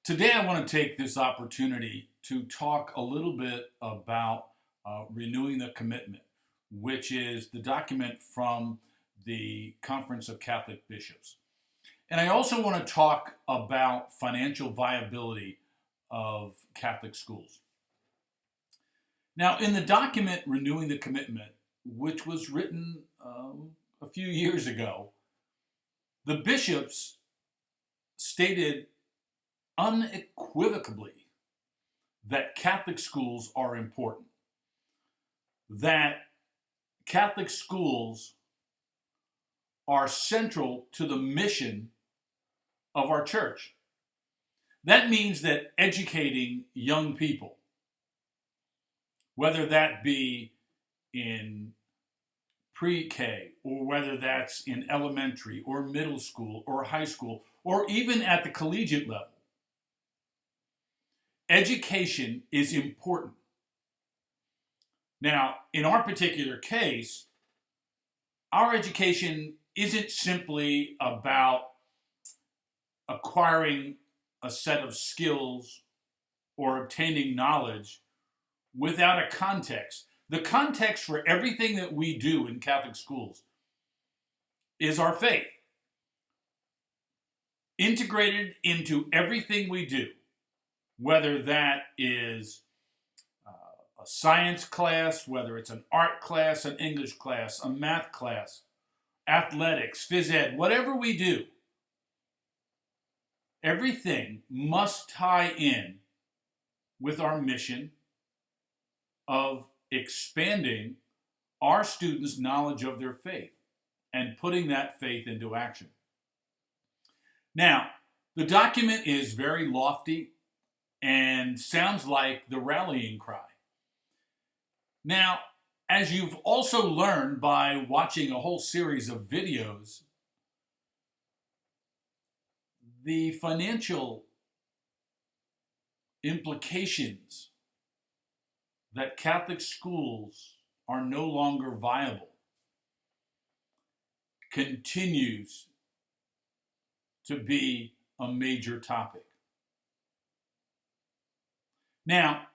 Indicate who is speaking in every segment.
Speaker 1: Today, I want to take this opportunity to talk a little bit about renewing the commitment, which is the document from the Conference of Catholic Bishops. And I also want to talk about financial viability of Catholic schools. Now, in the document Renewing the Commitment, which was written a few years ago, the bishops stated unequivocally that Catholic schools are important, that Catholic schools are central to the mission of our church. That means that educating young people, whether that be in pre-K or whether that's in elementary or middle school or high school or even at the collegiate level, education is important. Now, in our particular case, our education isn't simply about acquiring a set of skills or obtaining knowledge without a context. The context for everything that we do in Catholic schools is our faith. Integrated into everything we do, whether that is a science class, whether it's an art class, an English class, a math class, athletics, phys ed, whatever we do, everything must tie in with our mission of expanding our students' knowledge of their faith and putting that faith into action. Now, the document is very lofty and sounds like the rallying cry. Now, as you've also learned by watching a whole series of videos, the financial implications that Catholic schools are no longer viable continues to be a major topic. Now,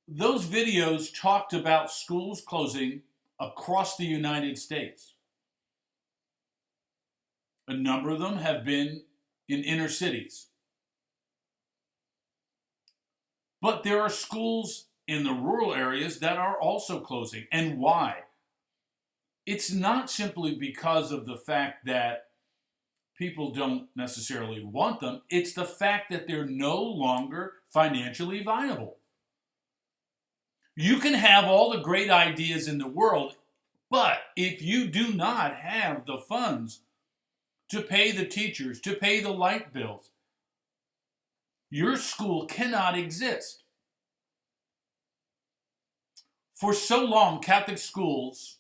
Speaker 1: those videos talked about schools closing across the United States. A number of them have been in inner cities. But there are schools in the rural areas that are also closing. And why? It's not simply because of the fact that people don't necessarily want them. It's the fact that they're no longer financially viable. You can have all the great ideas in the world, but if you do not have the funds to pay the teachers, to pay the light bills, your school cannot exist. For so long, Catholic schools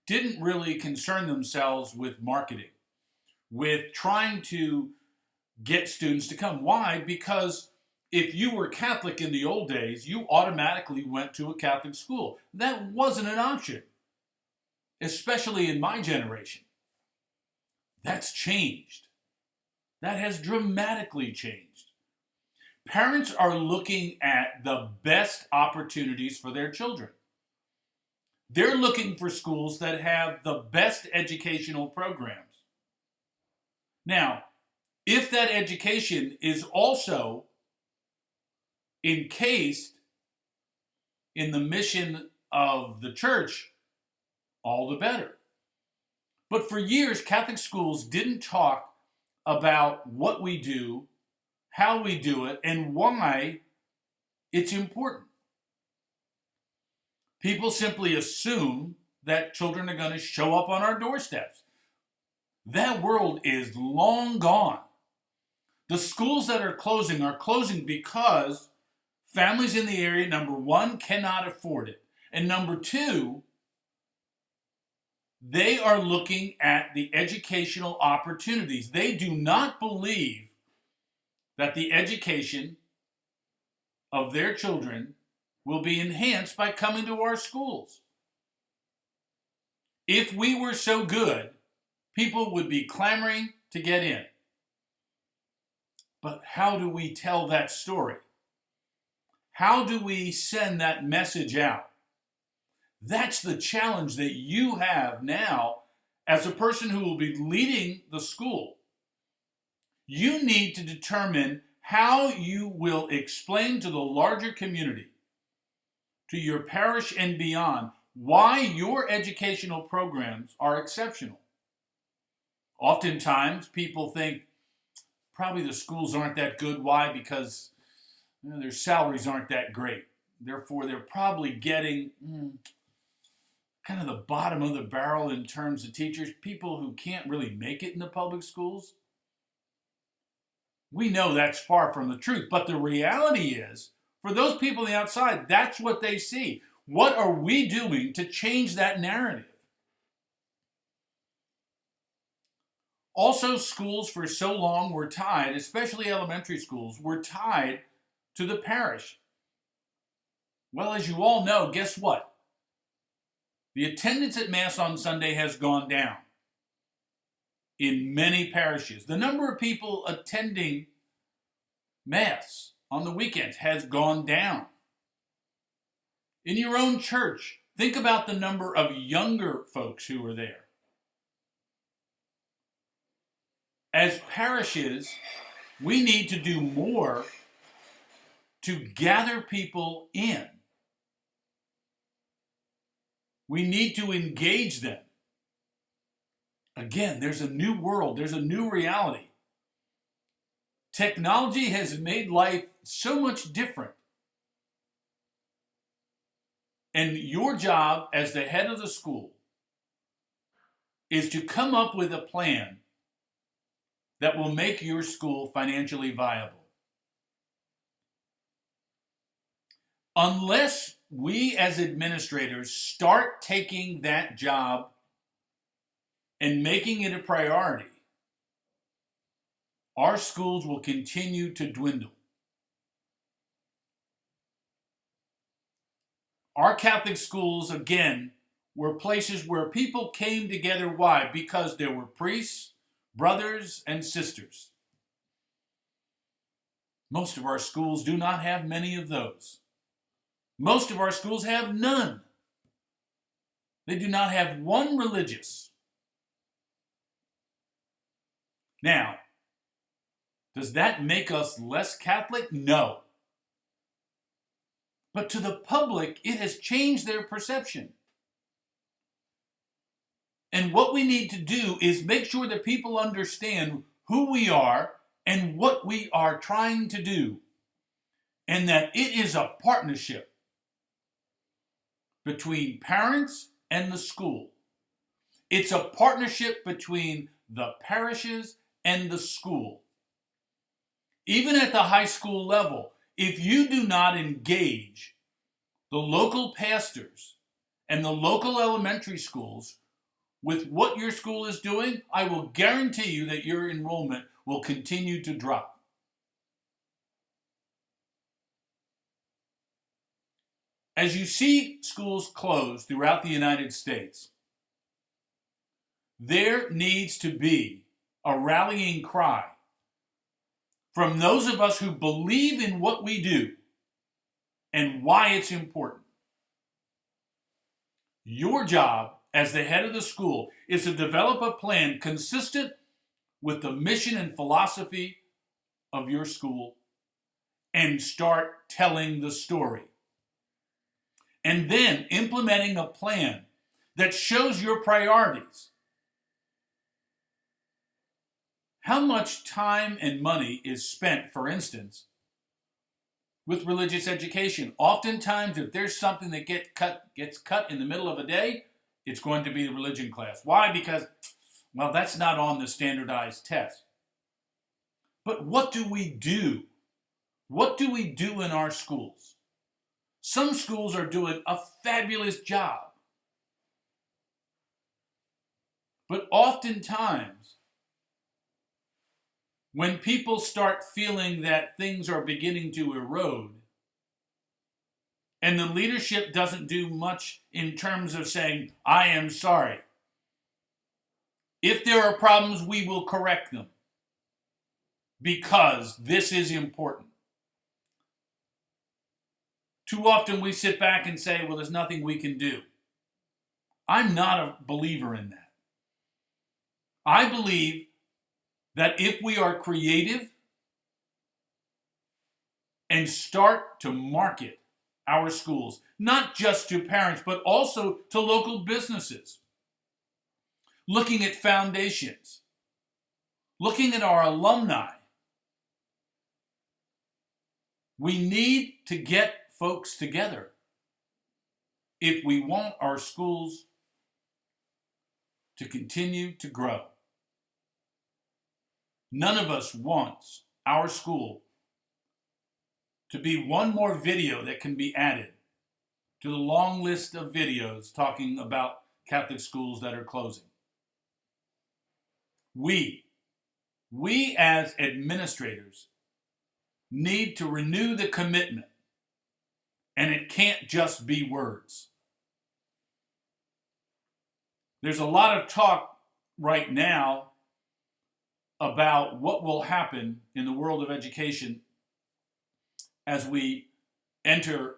Speaker 1: didn't really concern themselves with marketing, with trying to get students to come. Why? Because if you were Catholic in the old days, you automatically went to a Catholic school. That wasn't an option, especially in my generation. That's changed. That has dramatically changed. Parents are looking at the best opportunities for their children. They're looking for schools that have the best educational programs. Now, if that education is also encased in the mission of the church, all the better. But for years, Catholic schools didn't talk about what we do, how we do it, and why it's important. People simply assume that children are going to show up on our doorsteps. That world is long gone. The schools that are closing because families in the area, number one, cannot afford it. And number two, they are looking at the educational opportunities. They do not believe that the education of their children will be enhanced by coming to our schools. If we were so good, people would be clamoring to get in. But how do we tell that story? How do we send that message out? That's the challenge that you have now as a person who will be leading the school. You need to determine how you will explain to the larger community, to your parish and beyond, why your educational programs are exceptional. Oftentimes, people think probably the schools aren't that good. Why? Because their salaries aren't that great. Therefore, they're probably getting kind of the bottom of the barrel in terms of teachers, people who can't really make it in the public schools. We know that's far from the truth, but the reality is, for those people on the outside, that's what they see. What are we doing to change that narrative? Also, schools for so long were tied, especially elementary schools, were tied to the parish. Well, as you all know, guess what? The attendance at Mass on Sunday has gone down in many parishes. The number of people attending Mass on the weekends has gone down. In your own church, think about the number of younger folks who are there. As parishes, we need to do more to gather people in. We need to engage them. Again, there's a new world, there's a new reality. Technology has made life so much different. And your job as the head of the school is to come up with a plan that will make your school financially viable. Unless we as administrators start taking that job and making it a priority, our schools will continue to dwindle. Our Catholic schools, again, were places where people came together. Why? Because there were priests, brothers, and sisters. Most of our schools do not have many of those. Most of our schools have none. They do not have one religious. Now, does that make us less Catholic? No. But to the public, it has changed their perception. And what we need to do is make sure that people understand who we are and what we are trying to do. And that it is a partnership between parents and the school. It's a partnership between the parishes and the school. Even at the high school level, if you do not engage the local pastors and the local elementary schools with what your school is doing, I will guarantee you that your enrollment will continue to drop. As you see schools closed throughout the United States, there needs to be a rallying cry from those of us who believe in what we do and why it's important. Your job as the head of the school is to develop a plan consistent with the mission and philosophy of your school and start telling the story. And then implementing a plan that shows your priorities. How much time and money is spent, for instance, with religious education? Oftentimes, if there's something that gets cut in the middle of a day, it's going to be the religion class. Why? Because, well, that's not on the standardized test. But what do we do? What do we do in our schools? Some schools are doing a fabulous job. But oftentimes, when people start feeling that things are beginning to erode, and the leadership doesn't do much in terms of saying, I am sorry. If there are problems, we will correct them. because this is important. Too often we sit back and say, well, there's nothing we can do. I'm not a believer in that. I believe that if we are creative and start to market our schools, not just to parents, but also to local businesses, looking at foundations, looking at our alumni, we need to get folks together if we want our schools to continue to grow. None of us wants our school to be one more video that can be added to the long list of videos talking about Catholic schools that are closing. We as administrators need to renew the commitment, and it can't just be words. There's a lot of talk right now about what will happen in the world of education as we enter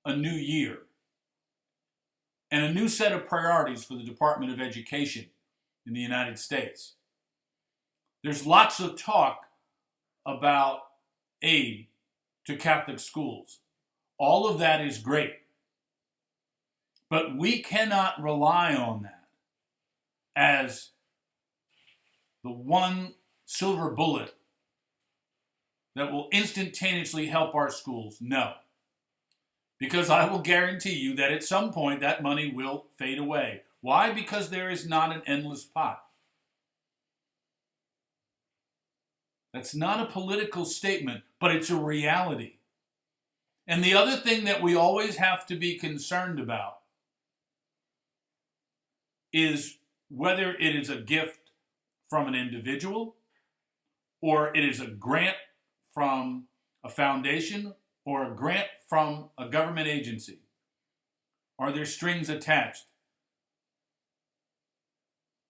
Speaker 1: a new year and a new set of priorities for the Department of Education in the United States. There's lots of talk about aid to Catholic schools. All of that is great. But we cannot rely on that as the one silver bullet that will instantaneously help our schools. No. Because I will guarantee you that at some point that money will fade away. Why? Because there is not an endless pot. That's not a political statement, but it's a reality. And the other thing that we always have to be concerned about is whether it is a gift from an individual or it is a grant from a foundation or a grant from a government agency. Are there strings attached?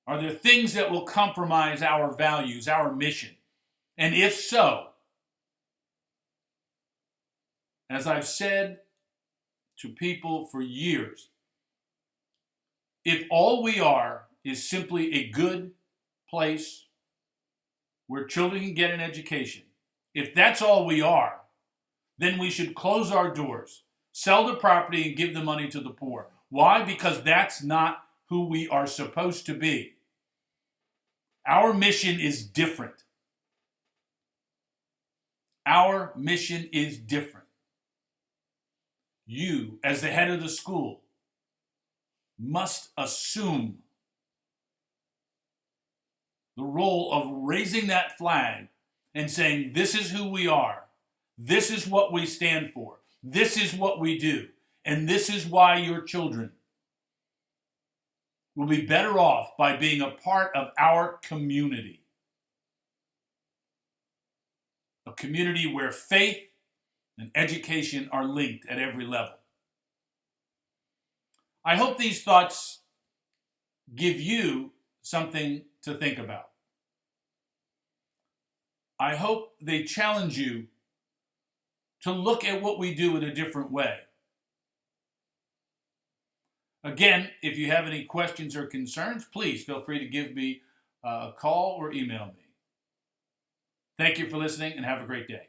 Speaker 1: Are there things that will compromise our values, our mission? And if so, as I've said to people for years, if all we are is simply a good place where children can get an education, if that's all we are, then we should close our doors, sell the property, and give the money to the poor. Why? Because that's not who we are supposed to be. Our mission is different. Our mission is different. You, as the head of the school, must assume the role of raising that flag and saying, this is who we are. This is what we stand for. This is what we do. And this is why your children will be better off by being a part of our community. A community where faith and education are linked at every level. I hope these thoughts give you something to think about. I hope they challenge you to look at what we do in a different way. Again, if you have any questions or concerns, please feel free to give me a call or email me. Thank you for listening and have a great day.